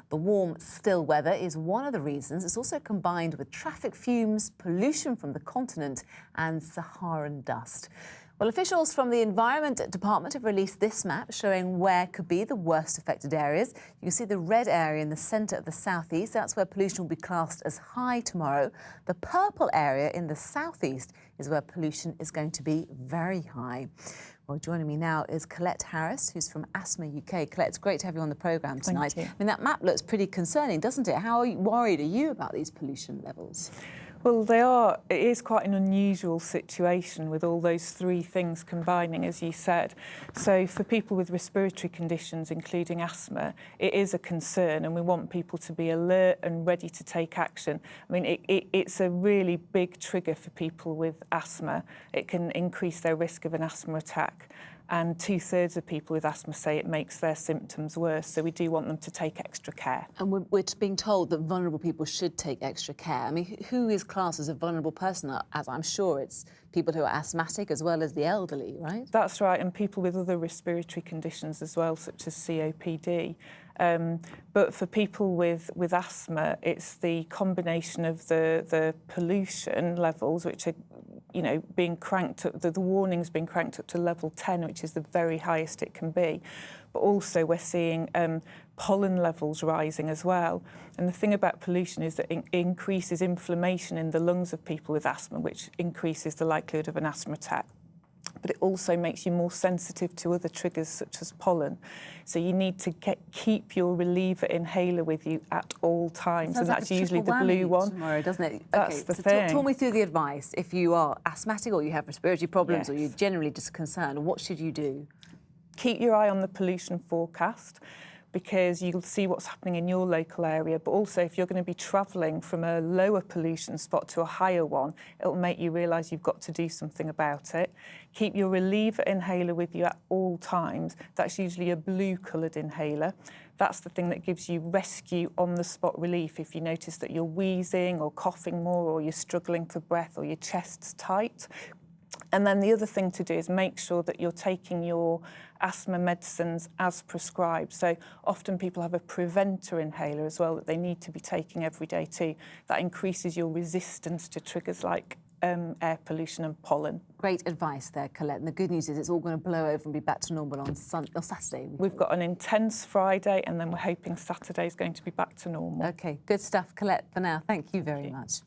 The warm, still weather is one of the reasons. It's also combined with traffic fumes, pollution from the continent and Saharan dust. Well, officials from the Environment Department have released this map showing where could be the worst affected areas. You can see the red area in the centre of the southeast. That's where pollution will be classed as high tomorrow. The purple area in the southeast is where pollution is going to be very high. Well, joining me now is Colette Harris, who's from Asthma UK. Colette, it's great to have you on the programme tonight. Thank you. I mean, that map looks pretty concerning, doesn't it? How worried are you about these pollution levels? Well, it is quite an unusual situation with all those three things combining, as you said. So for people with respiratory conditions, including asthma, it is a concern, and we want people to be alert and ready to take action. I mean, it's a really big trigger for people with asthma. It can increase their risk of an asthma attack. And 2/3 of people with asthma say it makes their symptoms worse, so we do want them to take extra care. And we're being told that vulnerable people should take extra care. I mean, who is classed as a vulnerable person? As I'm sure it's people who are asthmatic as well as the elderly, right? That's right, and people with other respiratory conditions as well, such as COPD. But for people with asthma, it's the combination of the pollution levels, which are being cranked up, the warning's been cranked up to level 10, which is the very highest it can be. But also we're seeing pollen levels rising as well. And the thing about pollution is that it increases inflammation in the lungs of people with asthma, which increases the likelihood of an asthma attack. But it also makes you more sensitive to other triggers such as pollen. So you need to keep your reliever inhaler with you at all times, and that's usually the blue one. Tomorrow, doesn't it? That's the thing. Talk me through the advice. If you are asthmatic or you have respiratory problems or you're generally just concerned, what should you do? Keep your eye on the pollution forecast, because you'll see what's happening in your local area, but also if you're going to be travelling from a lower pollution spot to a higher one, it'll make you realise you've got to do something about it. Keep your reliever inhaler with you at all times. That's usually a blue coloured inhaler. That's the thing that gives you rescue on-the-spot relief if you notice that you're wheezing or coughing more, or you're struggling for breath, or your chest's tight. And then the other thing to do is make sure that you're taking your asthma medicines as prescribed. So often people have a preventer inhaler as well that they need to be taking every day too. That increases your resistance to triggers like air pollution and pollen. Great advice there, Colette. And the good news is it's all going to blow over and be back to normal on Saturday. We've got an intense Friday, and then we're hoping Saturday is going to be back to normal. OK, good stuff, Colette, for now. Thank you very much.